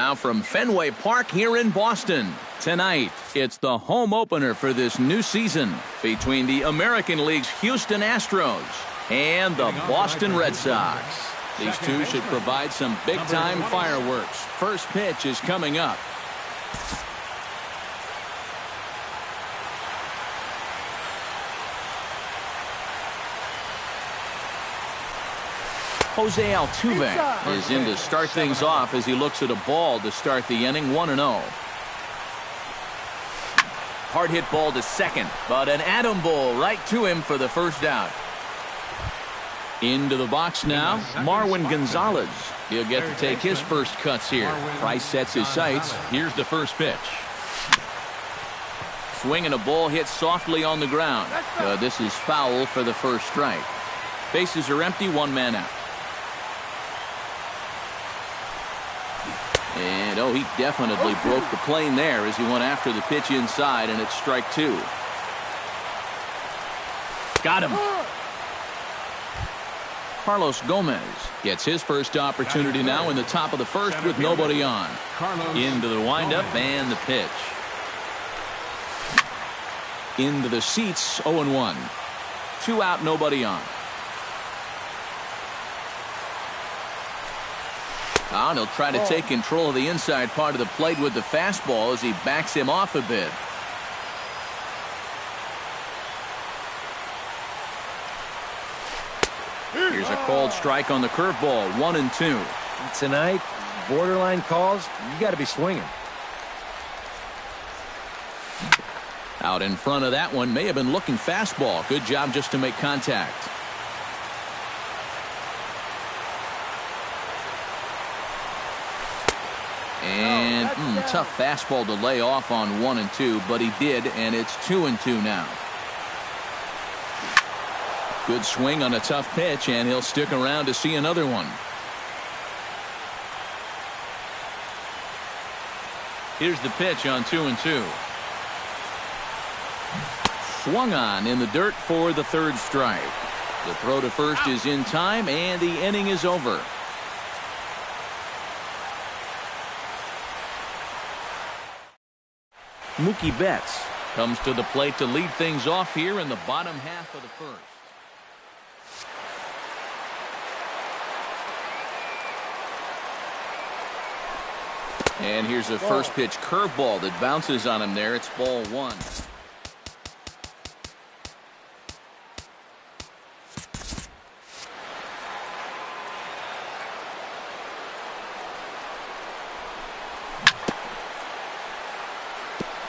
Now from Fenway Park here in Boston. Tonight, it's the home opener for this new season between the American League's Houston Astros and the Boston Red Sox. These two should provide some big-time fireworks. First pitch is coming up. Jose Altuve is in to start things off as he looks at a ball to start the inning. 1-0. Hard hit ball to second, but an atom ball right to him for the first out. Into the box now, Marwin Gonzalez. He'll get to take his first cuts here. Price sets his sights. Here's the first pitch. Swinging a ball hit softly on the ground. This is foul for the first strike. Bases are empty, one man out. And he definitely broke the plane there as he went after the pitch inside, and it's strike two. Got him. Carlos Gomez gets his first opportunity now in the top of the first with nobody on. Into the windup and the pitch. Into the seats, 0-1. 2 out, nobody on. And he'll try to take control of the inside part of the plate with the fastball as he backs him off a bit. Here's a called strike on the curveball. 1-2. Tonight, borderline calls, you got to be swinging. Out in front of that one, may have been looking fastball. Good job just to make contact. And tough fastball to lay off on 1-2, but he did, and it's 2-2 now. Good swing on a tough pitch, and he'll stick around to see another one. Here's the pitch on 2-2. Swung on in the dirt for the third strike. The throw to first is in time, and the inning is over. Mookie Betts comes to the plate to lead things off here in the bottom half of the first. And here's a first pitch curveball that bounces on him there. It's ball one.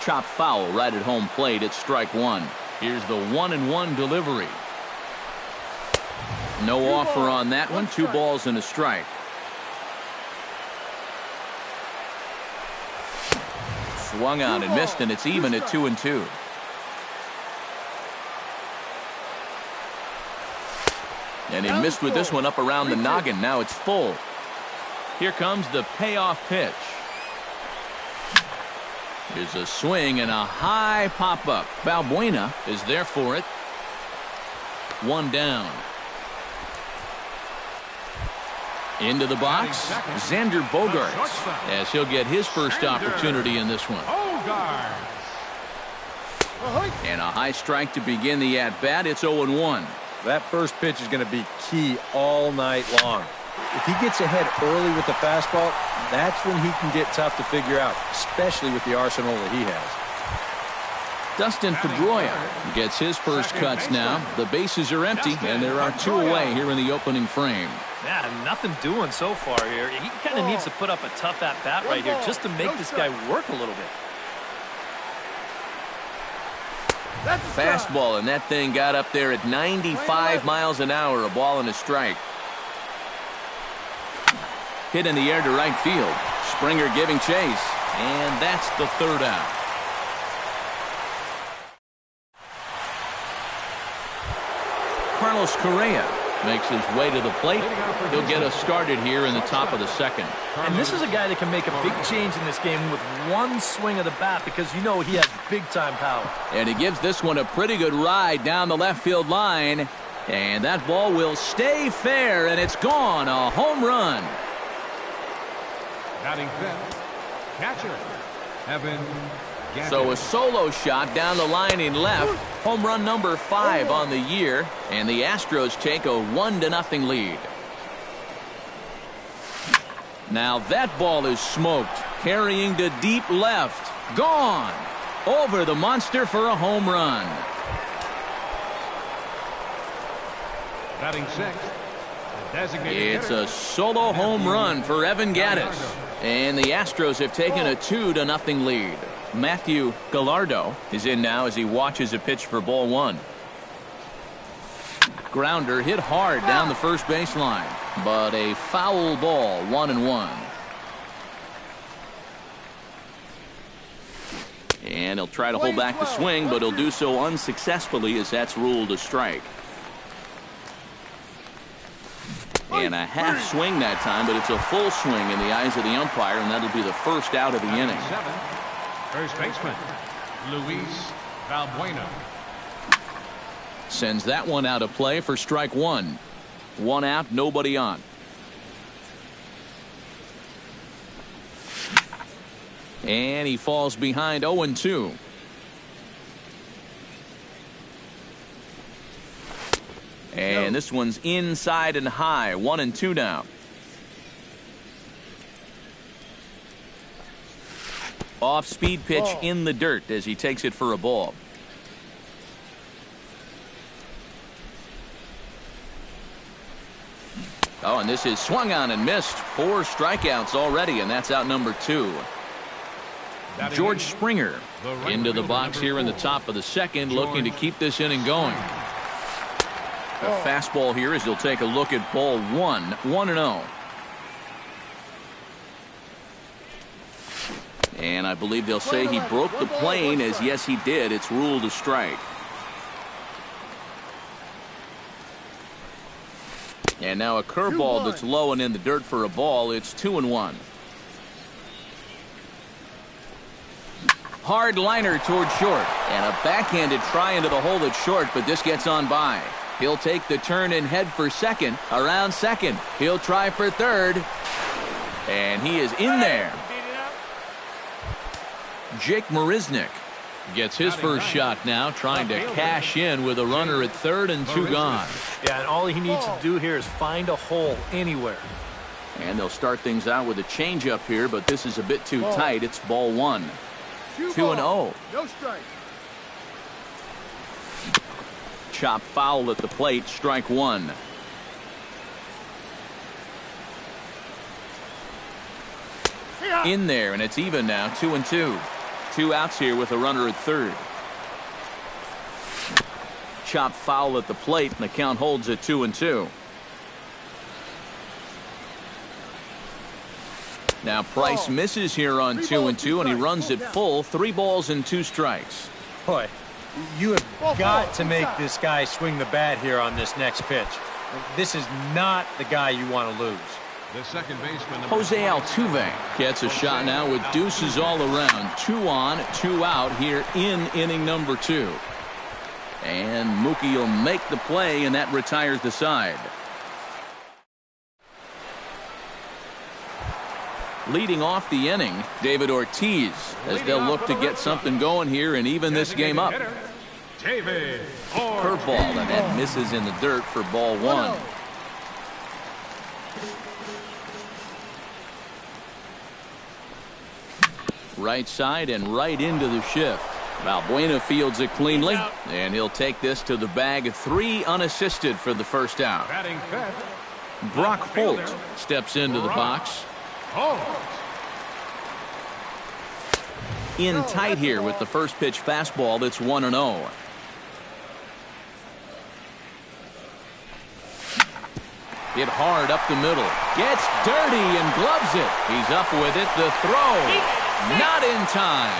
Chop foul right at home plate. It's strike one. Here's the 1-1 delivery. No offer on that one. 2 balls and a strike. Swung on and missed, and it's even at 2-2. And he missed with this one up around the noggin. Now it's full. Here comes the payoff pitch. Here's a swing and a high pop-up. Valbuena is there for it. 1 down. Into the box, Xander Bogaerts, as he'll get his first opportunity in this one. And a high strike to begin the at-bat. It's 0-1. That first pitch is going to be key all night long. If he gets ahead early with the fastball, that's when he can get tough to figure out, especially with the arsenal that he has. Dustin Pedroia gets his first cuts now. The bases are empty, and there are 2 away here in the opening frame. Yeah, nothing doing so far here. He kind of needs to put up a tough at-bat right here just to make this guy work a little bit. Fastball, and that thing got up there at 95 miles an hour. A ball and a strike. Hit in the air to right field. Springer giving chase, and that's the third out. Carlos Correa makes his way to the plate. He'll get us started here in the top of the second. And this is a guy that can make a big change in this game with one swing of the bat, because he has big-time power. And he gives this one a pretty good ride down the left field line. And that ball will stay fair, and it's gone. A home run. Batting fifth, Catcher, Evan. So a solo shot down the line in left. Home run number 5 on the year. And the Astros take a 1-0 lead. Now that ball is smoked. Carrying to deep left. Gone. Over the monster for a home run. Batting sixth. It's a solo home run for Evan Gattis. And the Astros have taken a 2-0 lead. Matthew Gallardo is in now as he watches a pitch for ball 1. Grounder hit hard down the first baseline, but a foul ball, 1-1. And he'll try to hold back the swing, but he'll do so unsuccessfully as that's ruled a strike. And a half swing that time, but it's a full swing in the eyes of the umpire, and that'll be the first out of the inning. First baseman, Luis Valbuena. Sends that one out of play for strike 1. 1 out, nobody on. And he falls behind 0-2. And this one's inside and high. 1-2 now. Off speed pitch in the dirt as he takes it for a ball. Oh, and this is swung on and missed. 4 strikeouts already, and that's out number 2. George Springer into the box here in the top of the second, looking to keep this inning going. A fastball here as he'll take a look at ball 1. 1-0. And I believe they'll say he broke the plane, as yes he did. It's ruled a strike. And now a curveball that's low and in the dirt for a ball. It's 2-1. Hard liner toward short, and a backhanded try into the hole at short, but this gets on by. He'll take the turn and head for second. Around second, he'll try for third, and he is in there. Jake Marisnick gets his first shot now, trying to cash in with a runner at third and 2 gone. Yeah, and all he needs to do here is find a hole anywhere. And they'll start things out with a changeup here, but this is a bit too tight. It's ball 1. 2-0. No strike. Chop foul at the plate, strike 1. In there, and it's even now, 2-2. 2 outs here with a runner at third. Chop foul at the plate, and the count holds at 2-2. Now Price misses here on 2-2, and he runs it full. 3 balls and 2 strikes. Boy, you have got to make this guy swing the bat here on this next pitch. This is not the guy you want to lose. The second baseman, Jose Altuve gets a shot now with deuces all around. 2 on, 2 out here in inning number 2. And Mookie will make the play, and that retires the side. Leading off the inning, David Ortiz, as they'll look to get something going here and even this game up. David Curveball, and that misses in the dirt for ball 1. Right side and right into the shift. Valbuena fields it cleanly, and he'll take this to the bag. 3 unassisted for the first out. batting fifth. Brock Holt steps into the box. In tight here with the first pitch fastball. That's 1-0. Hit hard up the middle. Gets dirty and gloves it. He's up with it. The throw. Not in time.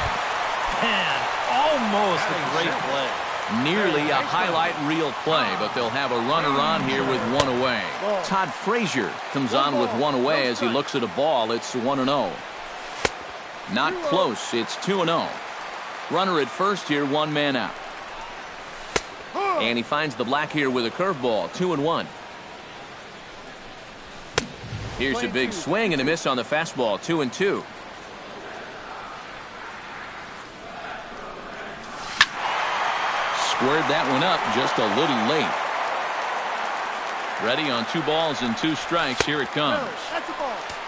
Man, almost a great play. Nearly a highlight reel play, but they'll have a runner on here with 1 away. Todd Frazier comes on with 1 away as he looks at a ball. It's 1-0. Not close. It's 2-0. Runner at first here, 1 man out. And he finds the black here with a curveball. 2-1. Here's a big swing and a miss on the fastball. 2-2. Squared that one up just a little late. Ready on 2 balls and 2 strikes. Here it comes.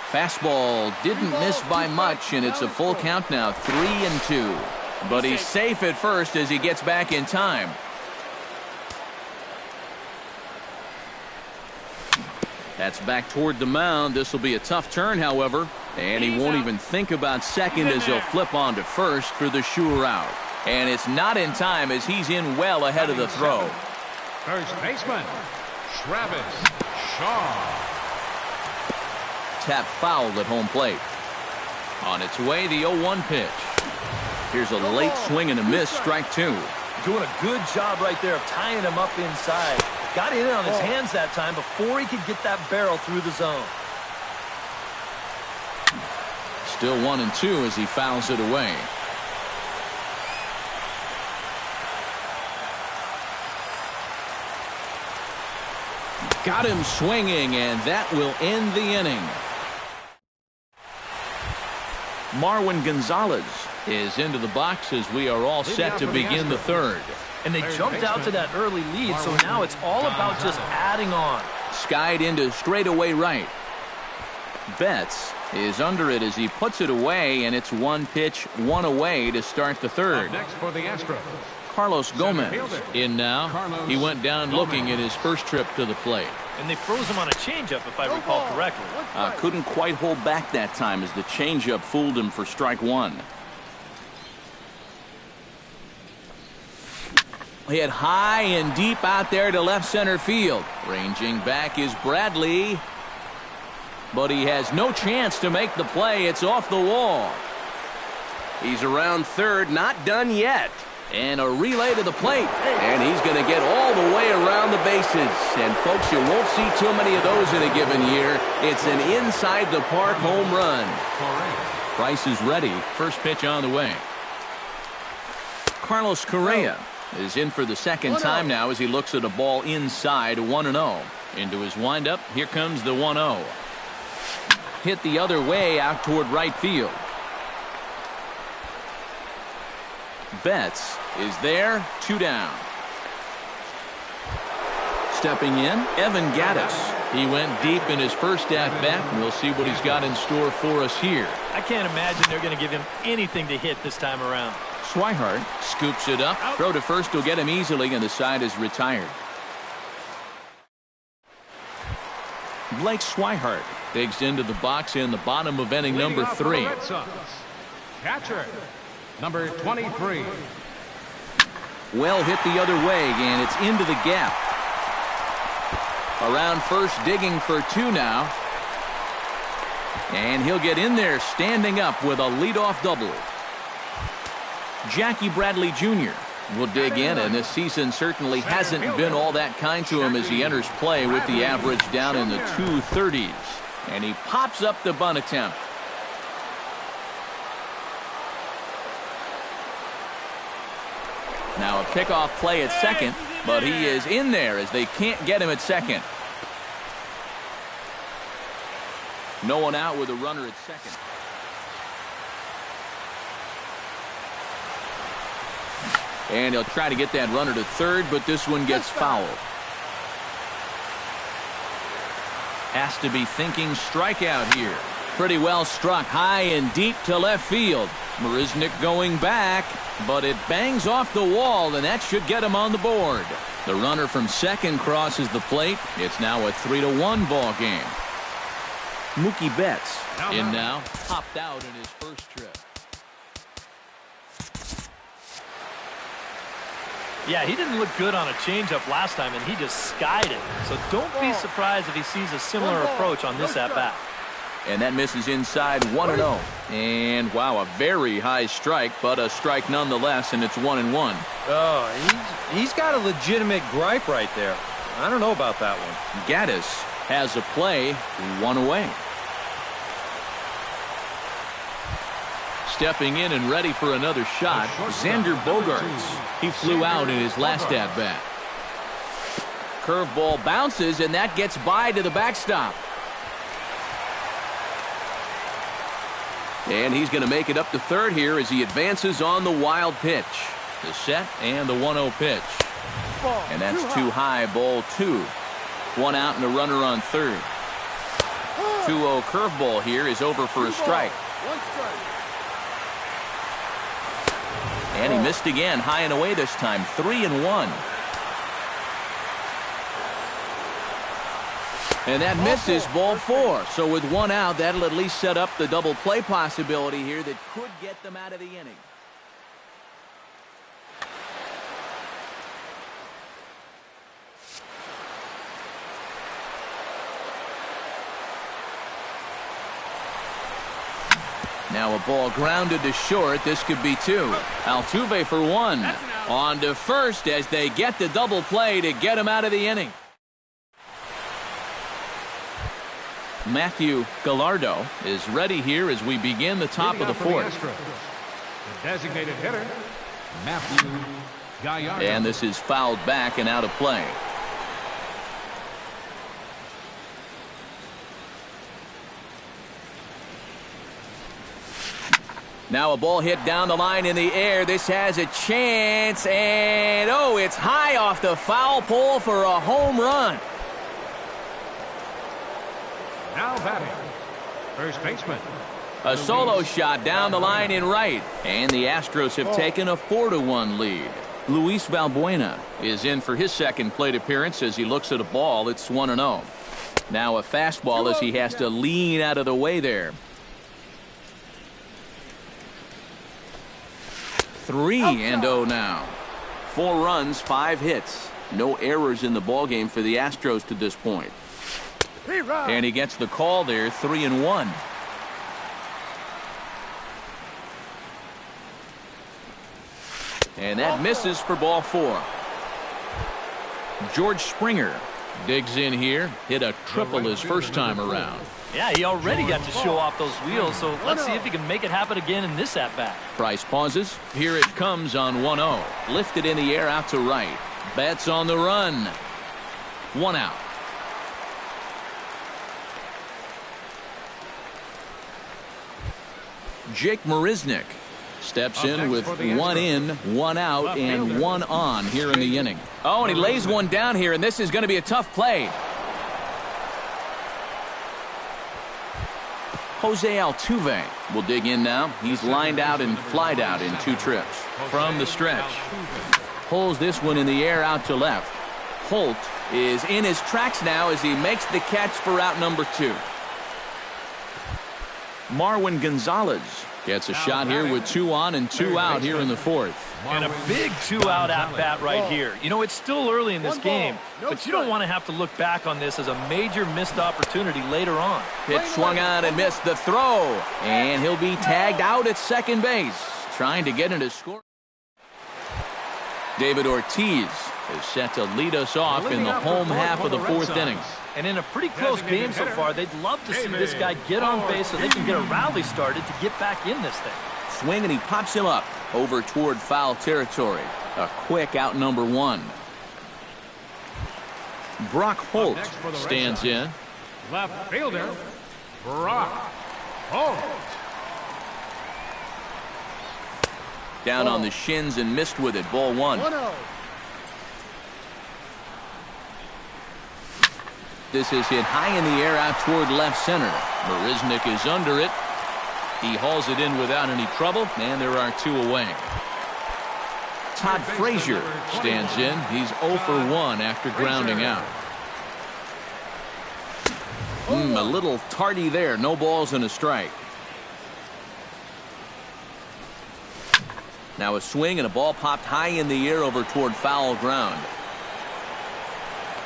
Fastball didn't miss by much, and it's a full count now, 3-2. But he's safe at first as he gets back in time. That's back toward the mound. This will be a tough turn, however. And he won't even think about second as he'll flip on to first for the sure out. And it's not in time as he's in well ahead of the throw. First baseman, Travis Shaw. Tap fouled at home plate. On its way, the 0-1 pitch. Here's a late swing and a miss, strike 2. Doing a good job right there of tying him up inside. Got in on his hands that time before he could get that barrel through the zone. Still 1-2 as he fouls it away. Got him swinging, and that will end the inning. Marwin Gonzalez is into the box as we are all set to begin the third. And they jumped out to that early lead, so now it's all about just adding on. Skied into straightaway right. Betts is under it as he puts it away, and it's 1 pitch, 1 away to start the third. Next for the Astros, Carlos Gomez in now. He went down looking at his first trip to the plate. And they froze him on a changeup, if I recall correctly. Couldn't quite hold back that time as the changeup fooled him for strike 1. Hit high and deep out there to left center field. Ranging back is Bradley. But he has no chance to make the play. It's off the wall. He's around third, not done yet. And a relay to the plate. And he's going to get all the way around the bases. And folks, you won't see too many of those in a given year. It's an inside the park home run. Price is ready. First pitch on the way. Carlos Correa is in for the second time now as he looks at a ball inside, 1-0. Into his windup, here comes the 1-0. Hit the other way out toward right field. Betts is there, 2 down. Stepping in, Evan Gattis. He went deep in his first at-bat, and we'll see what he's got in store for us here. I can't imagine they're going to give him anything to hit this time around. Swihart scoops it up. Throw to first will get him easily, and the side is retired. Blake Swihart digs into the box in the bottom of inning number 3. Catcher, number 23. Well hit the other way, and it's into the gap. Around first, digging for 2 now. And he'll get in there standing up with a leadoff double. Jackie Bradley Jr. will dig in, and this season certainly hasn't been all that kind to him as he enters play with the average down in the 230s. And he pops up the bunt attempt. Now a pickoff play at second, but he is in there as they can't get him at second. No one out with a runner at second. And he'll try to get that runner to third, but this one gets fouled. Has to be thinking strikeout here. Pretty well struck high and deep to left field. Marisnick going back, but it bangs off the wall, and that should get him on the board. The runner from second crosses the plate. It's now a 3-1 ball game. Mookie Betts in now, popped out in his first trip. Yeah, he didn't look good on a changeup last time, and he just skied it. So don't be surprised if he sees a similar approach on this at-bat. And that misses inside, 1-0. And, wow, a very high strike, but a strike nonetheless, and it's 1-1. Oh, he's got a legitimate gripe right there. I don't know about that one. Gattis has a play, 1 away. Stepping in and ready for another shot, Xander Bogaerts. He flew out in his last at-bat. Curveball bounces, and that gets by to the backstop. And he's going to make it up to third here as he advances on the wild pitch. The set and the 1-0 pitch. And that's too high, ball 2. 1 out and a runner on third. 2-0 curveball here is over for a strike. And he missed again, high and away this time, 3-1. And that misses, ball 4. So with 1 out, that'll at least set up the double play possibility here that could get them out of the inning. Now a ball grounded to short. This could be 2. Altuve for 1. On to first as they get the double play to get him out of the inning. Matthew Gallardo is ready here as we begin the top of the 4th. The designated hitter, Matthew Gallardo. And this is fouled back and out of play. Now a ball hit down the line in the air. This has a chance, and oh, it's high off the foul pole for a home run. Now batting, first baseman. A solo shot down the line in right, and the Astros have taken a 4-1 lead. Luis Valbuena is in for his second plate appearance as he looks at a ball. It's 1-0. Now a fastball as he has to lean out of the way there. 3-0 now. 4 runs, 5 hits. No errors in the ballgame for the Astros to this point. And he gets the call there, 3-1. And that misses for ball 4. George Springer digs in here, hit a triple his first time around. Yeah, he already got to show off those wheels, so let's see if he can make it happen again in this at-bat. Price pauses. Here it comes on 1-0. Lifted in the air out to right. Betts on the run. 1 out. Jake Marisnick steps in with 1 in, 1 out, and 1 on here in the inning. Oh, and he lays one down here, and this is going to be a tough play. Jose Altuve will dig in now. He's lined out and flied out in 2 trips. From the stretch. Pulls this one in the air out to left. Holt is in his tracks now as he makes the catch for out number 2. Marwin Gonzalez gets a shot here with 2 on and 2 out here in the 4th. And a big 2-out at-bat right here. You know, it's still early in this game, but you don't want to have to look back on this as a major missed opportunity later on. Pitch swung on and missed the throw. And he'll be tagged out at second base, trying to get into score. David Ortiz is set to lead us off in the home half of the 4th inning. And in a pretty close game so far, they'd love to see this guy get on base so they can get a rally started to get back in this thing. Swing, and he pops him up over toward foul territory. A quick out number 1. Brock Holt stands in. Left fielder, Brock Holt. Down on the shins and missed with it. Ball 1. This is hit high in the air out toward left center. Marisnick is under it. He hauls it in without any trouble, and there are 2 away. Todd Frazier stands in. He's 0 for 1 after grounding out. A little tardy there. No balls and a strike. Now a swing and a ball popped high in the air over toward foul ground.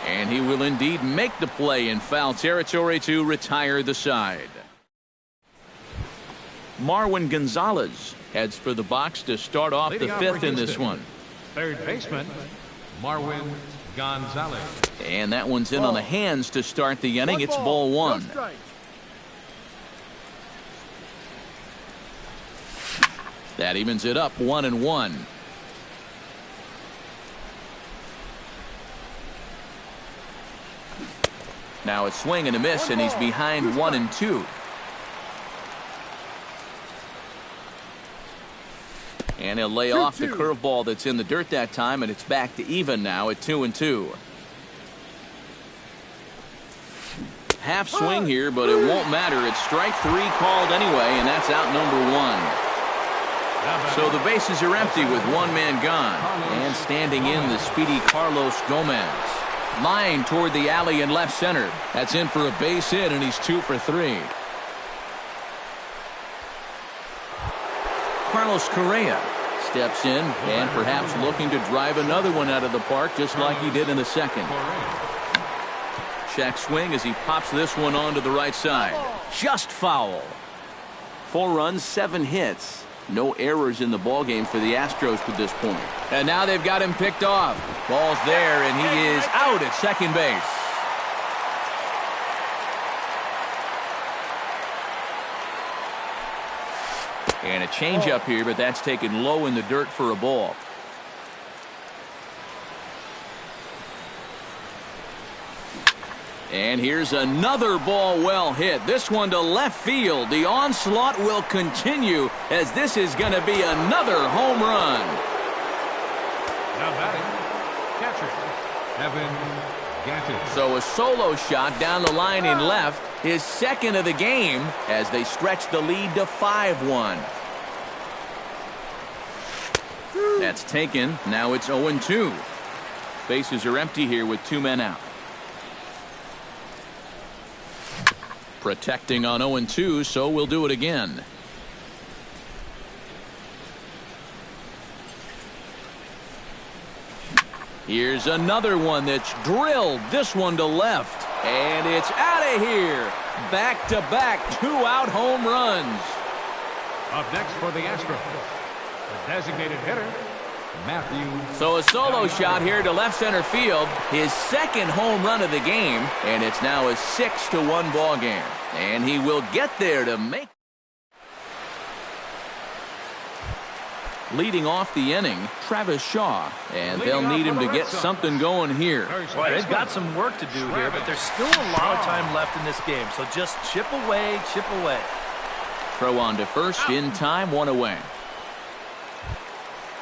And he will indeed make the play in foul territory to retire the side. Marwin Gonzalez heads for the box to start off the 5th in this one. Third baseman, Marwin Gonzalez. And that one's in on the hands to start the inning. It's ball 1. That evens it up 1-1. Now a swing and a miss, and he's behind 1-2. And he'll lay off the curveball that's in the dirt that time, and it's back to even now at 2-2. Half swing here, but it won't matter. It's strike 3 called anyway, and that's out number 1. So the bases are empty with one man gone. And standing in the speedy Carlos Gomez. Line toward the alley in left center. That's in for a base hit, and he's 2 for 3. Carlos Correa steps in and perhaps looking to drive another one out of the park just like he did in the second. Check swing as he pops this one onto the right side. Just foul. 4 runs, 7 hits. No errors in the ballgame for the Astros to this point. And now they've got him picked off. Ball's there, and he is out at second base. And a changeup here, but that's taken low in the dirt for a ball. And here's another ball well hit. This one to left field. The onslaught will continue as this is going to be another home run. Now batting, catcher, Evan Gattis. So a solo shot down the line in left. His second of the game as they stretch the lead to 5-1. That's taken. Now it's 0-2. Bases are empty here with 2 men out. Protecting on 0-2, so we'll do it again. Here's another one that's drilled. This one to left. And it's out of here. Back-to-back 2-out home runs. Up next for the Astros, the designated hitter, Matthew. So a solo shot here to left center field. His second home run of the game. And it's now a 6-1 ball game. And he will get there to make. Leading off the inning, Travis Shaw. And they'll need him to get something going here. Well, they've got some work to do here, but there's still a lot of time left in this game. So just chip away, chip away. Throw on to first in time, 1 away.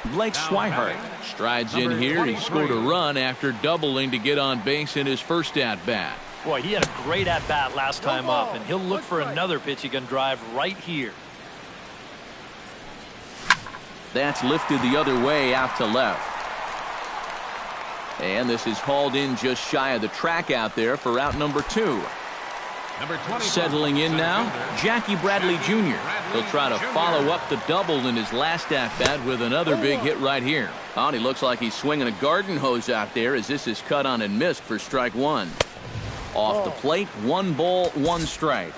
Blake Swihart strides in here. He scored a run after doubling to get on base in his first at-bat. Boy, he had a great at-bat last time up, and he'll look for another pitch he can drive right here. That's lifted the other way out to left. And this is hauled in just shy of the track out there for out number 2. Settling in now, Jackie Bradley Jr. He'll try to follow up the double in his last at-bat with another big hit right here. Oh, and he looks like he's swinging a garden hose out there as this is cut on and missed for strike 1. Off the plate, 1 ball, 1 strike.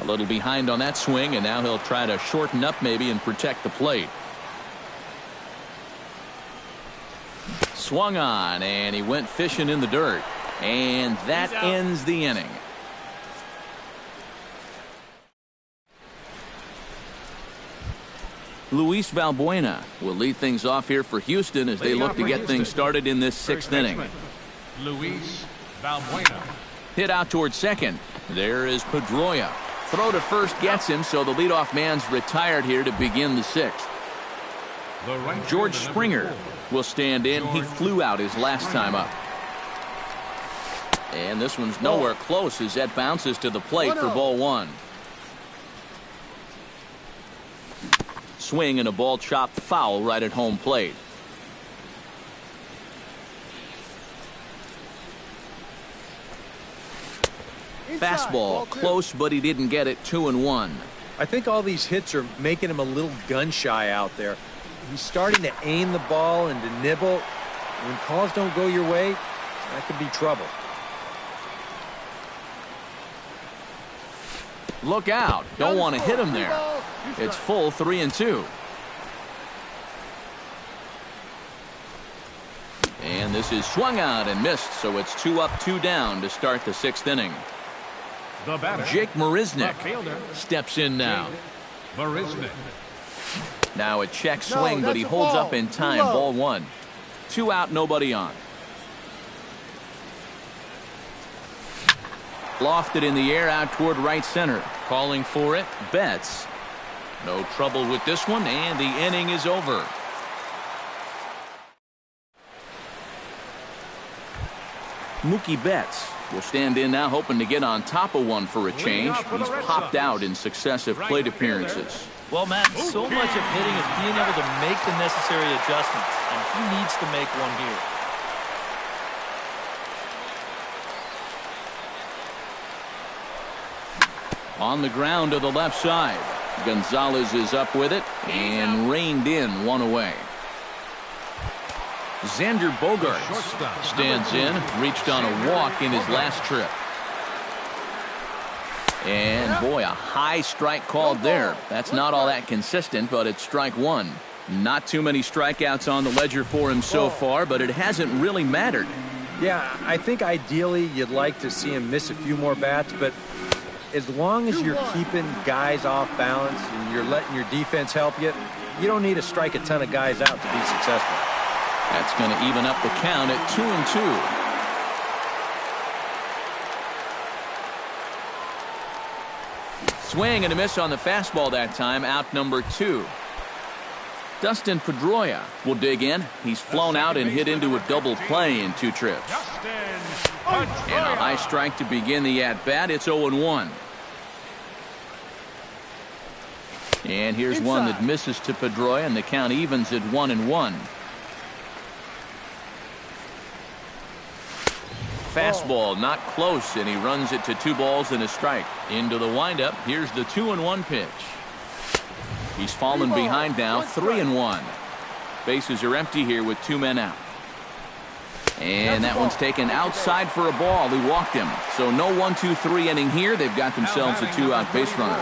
A little behind on that swing, and now he'll try to shorten up maybe and protect the plate. Swung on, and he went fishing in the dirt. And that ends the inning. Luis Valbuena will lead things off here for Houston as they look to get things started in this 6th inning. Luis Valbuena. Hit out towards second. There is Pedroia. Throw to first gets him, so the leadoff man's retired here to begin the 6th. George Springer will stand in. He flew out his last time up. And this one's nowhere close as that bounces to the plate for ball 1. Swing and a ball chopped foul right at home plate. Fastball close, but he didn't get it. 2-1. I think all these hits are making him a little gun shy out there. He's starting to aim the ball and to nibble. When calls don't go your way, that could be trouble. Look out. Don't want to hit him there. It's full 3-2. And this is swung out and missed, so it's 2 up, 2 down to start the 6th inning. The batter, Jake Marisnick fielder, steps in now. Marisnick. Now a check swing, but he holds up in time. Ball 1. 2 out, nobody on. Lofted in the air out toward right center. Calling for it, Betts. No trouble with this one, and the inning is over. Mookie Betts will stand in now, hoping to get on top of one for a change. He's popped out in successive plate appearances. Well, Matt, so much of hitting is being able to make the necessary adjustments, and he needs to make one here. On the ground to the left side. Gonzalez is up with it and reined in one away. Xander Bogaerts stands in, reached on a walk in his last trip. And boy, a high strike called there. That's not all that consistent, but it's strike one. Not too many strikeouts on the ledger for him so far, but it hasn't really mattered. Yeah, I think ideally you'd like to see him miss a few more bats, but as long as you're keeping guys off balance and you're letting your defense help you, you don't need to strike a ton of guys out to be successful. That's going to even up the count at 2-2. Swing and a miss on the fastball that time, out number 2. Dustin Pedroia will dig in. He's flown out and hit into a double play in 2 trips. And a high strike to begin the at-bat. It's 0-1. And here's one that misses to Pedroia, and the count evens at 1-1. Fastball not close, and he runs it to 2 balls and a strike. Into the windup. Here's the 2-1 pitch. He's fallen behind now, 3-1. Bases are empty here with 2 men out. And that one's taken outside for a ball. He walked him. So no 1-2-3 inning here. They've got themselves a 2-out base runner.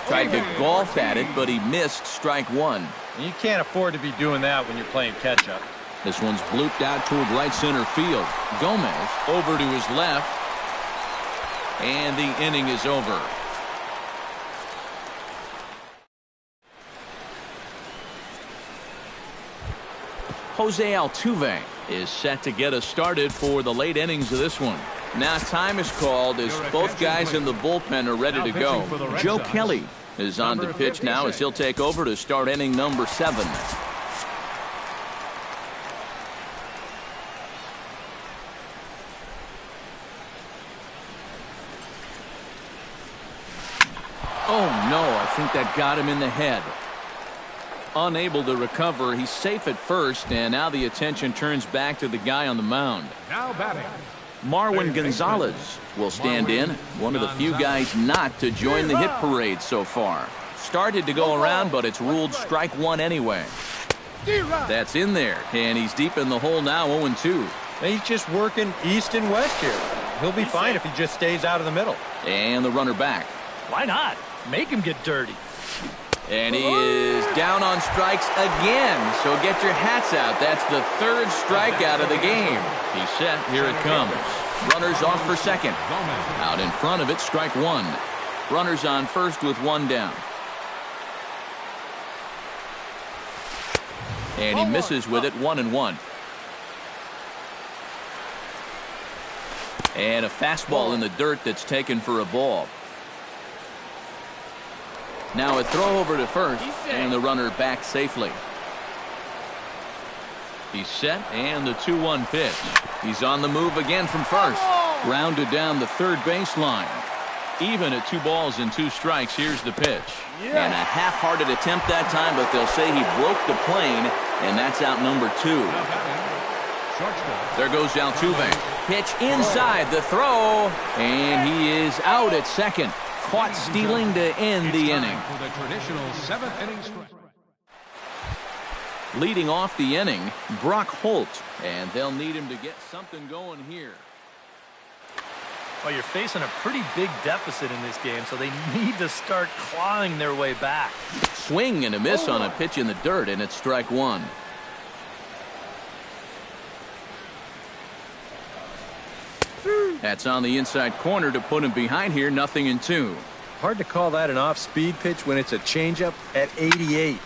Tried to golf at it, but he missed strike 1. You can't afford to be doing that when you're playing catch-up. This one's blooped out toward right center field. Gomez over to his left. And the inning is over. Jose Altuve is set to get us started for the late innings of this one. Now time is called as both guys in the bullpen are ready to go. Joe Kelly is on to pitch now as he'll take over to start inning number 7. Oh no, I think that got him in the head. Unable to recover. He's safe at first, and now the attention turns back to the guy on the mound. Now batting, Marwin Gonzalez will stand in, one of the few guys not to join the hit parade so far. Started to go around, but it's ruled strike 1 anyway. That's in there, and he's deep in the hole now, 0-2. He's just working east and west here. He'll be fine if he just stays out of the middle. And the runner back. Why not? Make him get dirty. And he is down on strikes again. So get your hats out. That's the 3rd strikeout of the game. He's set. Here it comes. Runners off for second. Out in front of it, strike 1. Runners on first with 1 down. And he misses with it, 1-1. And a fastball in the dirt that's taken for a ball. Now a throw over to first, and the runner back safely. He's set, and the 2-1 pitch. He's on the move again from first. Grounded down the third baseline. Even at 2 balls and 2 strikes, here's the pitch. And a half-hearted attempt that time, but they'll say he broke the plane, and that's out number 2. There goes Altuve. Pitch inside the throw, and he is out at second. Caught stealing to end the inning. For the traditional 7th inning stretch. Leading off the inning, Brock Holt, and they'll need him to get something going here. Well, you're facing a pretty big deficit in this game, so they need to start clawing their way back. Swing and a miss on a pitch in the dirt, and it's strike 1. That's on the inside corner to put him behind here, 0-2. Hard to call that an off-speed pitch when it's a changeup at 88.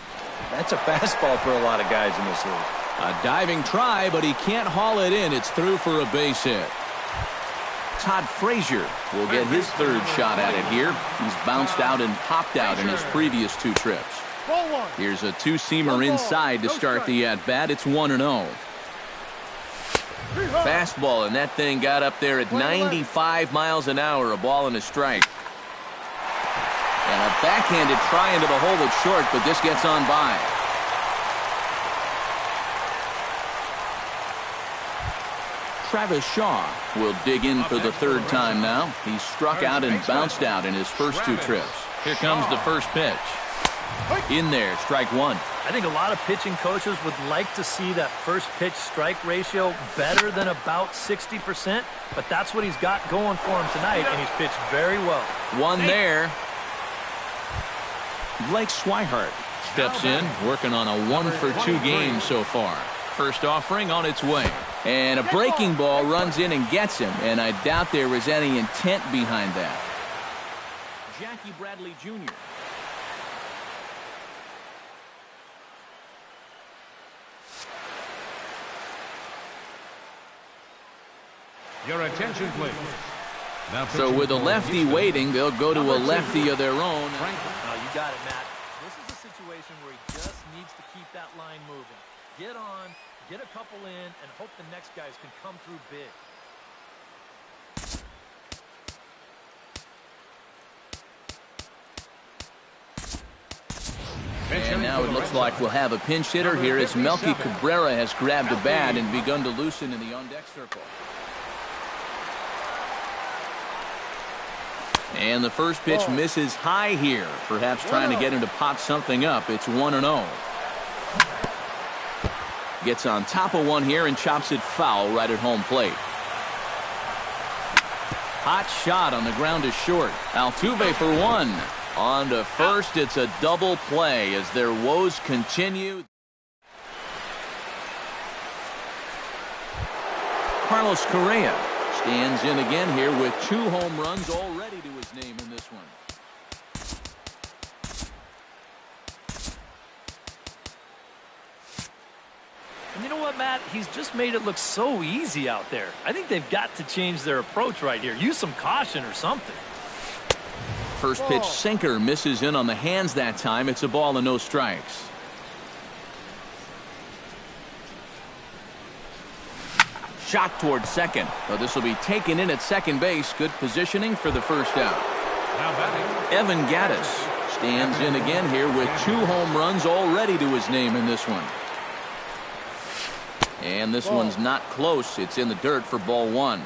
That's a fastball for a lot of guys in this league. A diving try, but he can't haul it in. It's through for a base hit. Todd Frazier will get his third shot at it here. He's bounced out and popped out in his previous 2 trips. Here's a two-seamer inside to start the at-bat. It's 1-0. Fastball, and that thing got up there at 95 miles an hour, a ball and a strike. And a backhanded try into the hole that's short, but this gets on by. Travis Shaw will dig in for the 3rd time now. He struck out and bounced out in his first 2 trips. Here comes the first pitch. In there, strike 1. I think a lot of pitching coaches would like to see that first pitch strike ratio better than about 60%, but that's what he's got going for him tonight, and he's pitched very well. One there. Blake Swihart steps in, working on a 1-for-2 game so far. First offering on its way. And a breaking ball runs in and gets him, and I doubt there was any intent behind that. Jackie Bradley Jr. Your attention, please. So with a lefty waiting, they'll go to a lefty of their own. Oh, you got it, Matt. This is a situation where he just needs to keep that line moving. Get on, get a couple in, and hope the next guys can come through big. And now it looks like we'll have a pinch hitter here as Melky Cabrera has grabbed a bat and begun to loosen in the on-deck circle. And the first pitch misses high here, perhaps trying to get him to pop something up. It's 1-0. Gets on top of one here and chops it foul right at home plate. Hot shot on the ground is short. Altuve for 1. On to first, it's a double play as their woes continue. Carlos Correa stands in again here with 2 home runs already to his name in this one. And you know what, Matt? He's just made it look so easy out there. I think they've got to change their approach right here. Use some caution or something. First pitch sinker misses in on the hands that time. It's a ball and no strikes. Shot toward second. So this will be taken in at second base. Good positioning for the first out. Evan Gattis stands in again here with 2 home runs already to his name in this one. And this one's not close. It's in the dirt for ball 1.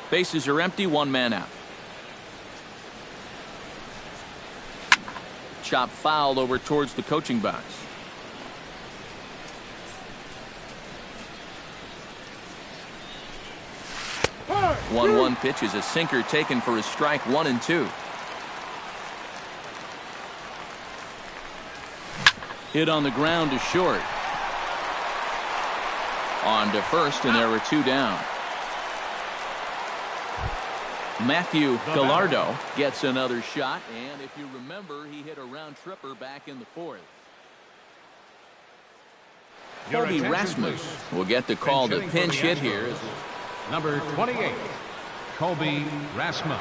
Bases are empty, 1 man out. Chop fouled over towards the coaching box. One 1 pitch is a sinker taken for his strike 1 and 2. Hit on the ground to short. On to first, and there were 2 down. Matthew Gallardo gets another shot, and if you remember, he hit a round tripper back in the 4th. Colby Rasmus will get the call to pinch hit here. Number 28, Colby Rasmus.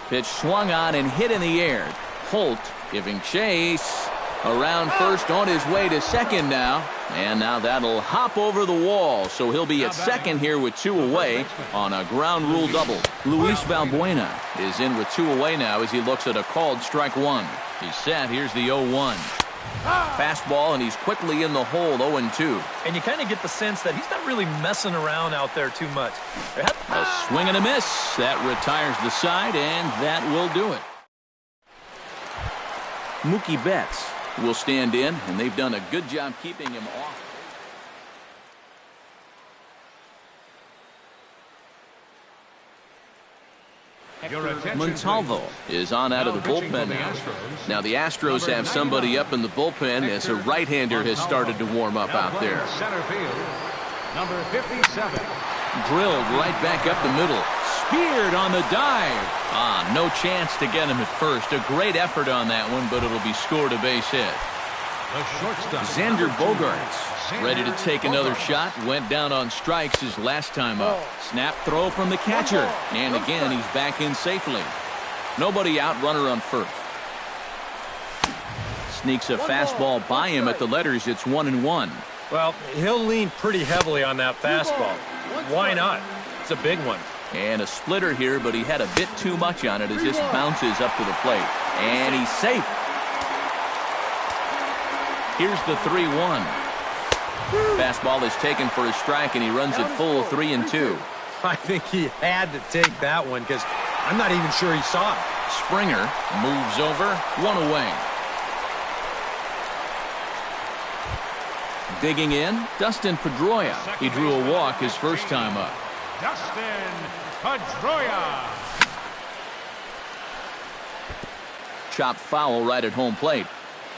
Pitch swung on and hit in the air. Holt giving chase. Around first, on his way to second now. And now that'll hop over the wall. So he'll be at second here with 2 away on a ground rule double. Luis Valbuena is in with 2 away now as he looks at a called strike 1. He's set. Here's the 0-1. Fastball, and he's quickly in the hole, 0-2. And you kind of get the sense that he's not really messing around out there too much. A swing and a miss. That retires the side, and that will do it. Mookie Betts will stand in, and they've done a good job keeping him off. Montalvo is on out of the bullpen now. Now the Astros have somebody up in the bullpen as a right-hander has started to warm up out there. Center field, number 57. Drilled right back up the middle. Speared on the dive. No chance to get him at first. A great effort on that one, but it'll be scored a base hit. The shortstop, Xander Bogaerts Ready to take another shot. Went down on strikes his last time up. Snap throw from the catcher. And again, he's back in safely. Nobody out, runner on first. Sneaks a fastball by him at the letters. It's 1-1. Well, he'll lean pretty heavily on that fastball. Why not? It's a big one. And a splitter here, but he had a bit too much on it as this bounces up to the plate. And he's safe. Here's the 3-1. Fastball is taken for a strike, and he runs it full 3-2. I think he had to take that one because I'm not even sure he saw it. Springer moves over, one away. Digging in, Dustin Pedroia. He drew a walk his first time up. Dustin Pedroia. Chopped foul right at home plate.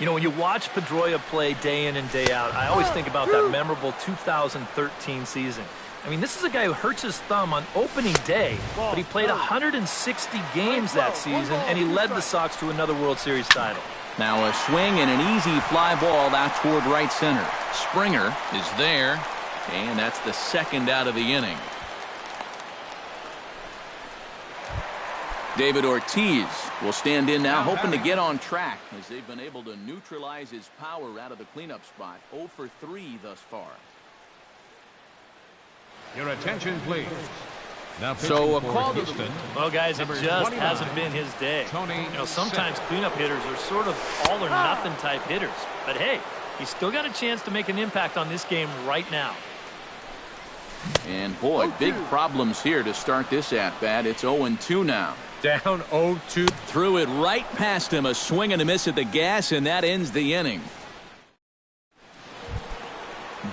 You know, when you watch Pedroia play day in and day out, I always think about that memorable 2013 season. I mean, this is a guy who hurts his thumb on opening day, but he played 160 games that season, and he led the Sox to another World Series title. Now a swing and an easy fly ball out toward right center. Springer is there, and that's the second out of the inning. David Ortiz will stand in now, hoping to get on track as they've been able to neutralize his power out of the cleanup spot. 0 for 3 thus far. Your attention, please. Now So a pitching call for to the... Houston. Well, guys, it Number just 29, hasn't been his day. Tony You know, sometimes Sick. cleanup hitters are sort of all-or-nothing type hitters. But, hey, he's still got a chance to make an impact on this game right now. And, boy, big problems here to start this at-bat. It's 0-2 now. Down 0-2. Threw it right past him. A swing and a miss at the gas, and that ends the inning.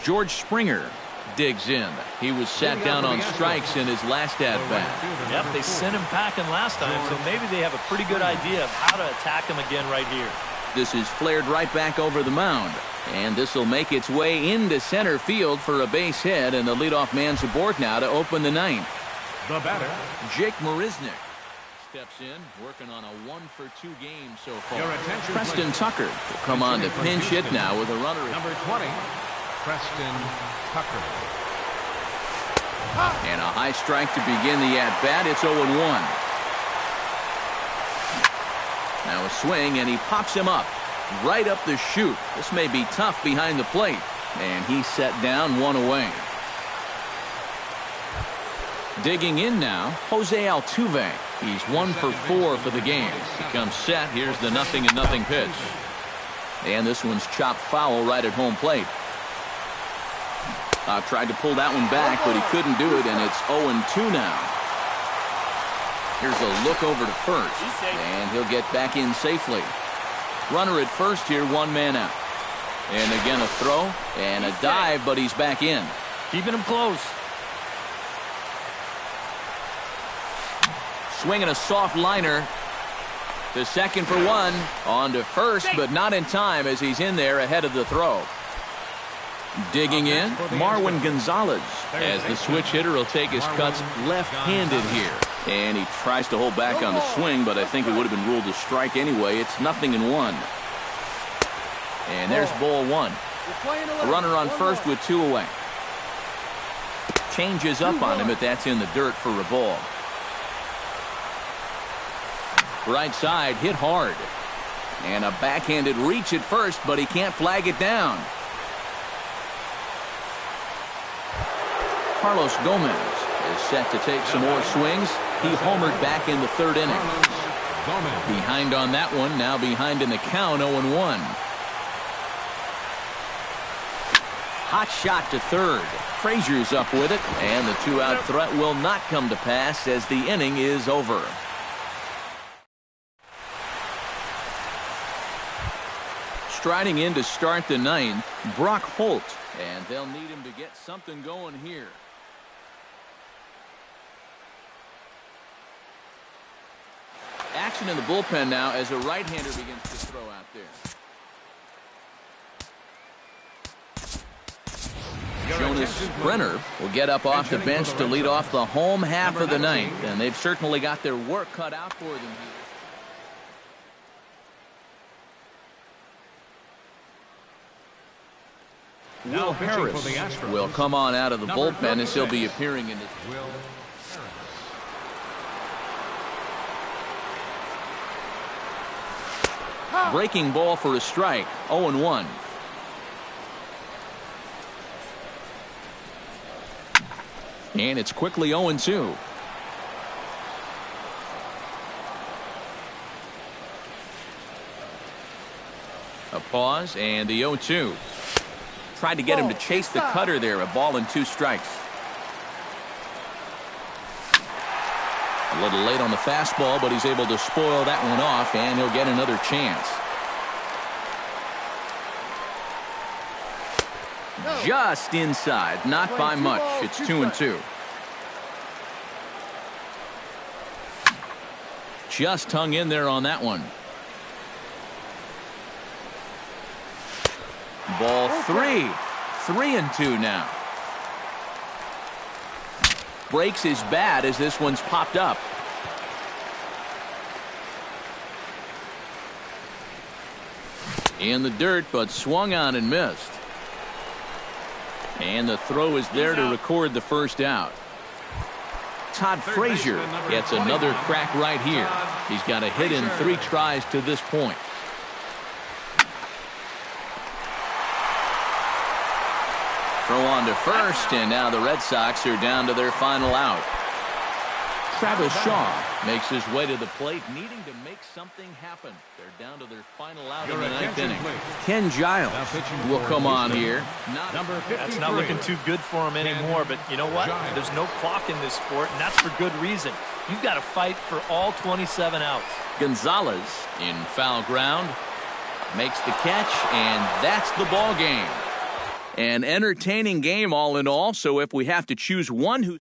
George Springer digs in. He was sat down on strikes in his last at-bat. Yep, they sent him packing last time, so maybe they have a pretty good idea of how to attack him again right here. This is flared right back over the mound. And this will make its way into center field for a base hit, and the leadoff man's aboard now to open the ninth. The batter, Jake Marisnick steps in, working on a 1-for-2 game so far. Your attention, Preston please. Tucker will come on to pinch hit now with a runner at number 20, Preston Tucker. and a high strike to begin the at-bat. It's 0-1. Now a swing, and he pops him up right up the chute. This may be tough behind the plate, and he's set down, one away. Digging in now, Jose Altuve. He's 1 for 4 for the game. He comes set. Here's the 0-0 pitch. And this one's chopped foul right at home plate. Tried to pull that one back, but he couldn't do it, and it's 0-2 now. Here's a look over to first, and he'll get back in safely. Runner at first here, one man out. And again a throw and a dive, but he's back in. Keeping him close. Swinging a soft liner to second for one. On to first, but not in time as he's in there ahead of the throw. Digging in, Marwin Gonzalez, as the switch hitter will take his cuts left-handed here. And he tries to hold back on the swing, but I think it would have been ruled a strike anyway. It's 0-1. And there's ball one. A runner on first with 2 away. Changes up on him, but that's in the dirt for a ball. Right side, hit hard. And a backhanded reach at first, but he can't flag it down. Carlos Gomez is set to take some more swings. He homered back in the third inning. Behind on that one, now behind in the count, 0-1. Hot shot to third. Frazier's up with it, and the 2-out threat will not come to pass as the inning is over. Striding in to start the ninth, Brock Holt, and they'll need him to get something going here. Action in the bullpen now as a right-hander begins to throw out there. Jonas Brenner will get up off the bench to lead off the home half of the ninth, and they've certainly got their work cut out for them here. Now Will pitching for Harris the Astros. will come on out of the Number bullpen as he'll be 36. appearing in this. Will Breaking ball for a strike. 0-1. And it's quickly 0-2. A pause and the 0-2. Tried to get him to chase the cutter there. A ball and 2 strikes. A little late on the fastball, but he's able to spoil that one off, and he'll get another chance. Just inside, not by much. It's 2-2. Just hung in there on that one. Ball 3. 3-2 now. Breaks his bat as this one's popped up. In the dirt, but swung on and missed. And the throw is there to record the first out. Todd Frazier gets another crack right here. He's got a hit in 3 tries to this point. Throw on to first, and now the Red Sox are down to their final out. Travis Shaw makes his way to the plate, needing to make something happen. They're down to their final out in the 9th inning. Ken Giles will come on here. That's not looking too good for him anymore, but you know what? There's no clock in this sport, and that's for good reason. You've got to fight for all 27 outs. Gonzalez in foul ground makes the catch, and that's the ball game. An entertaining game all in all, so if we have to choose one who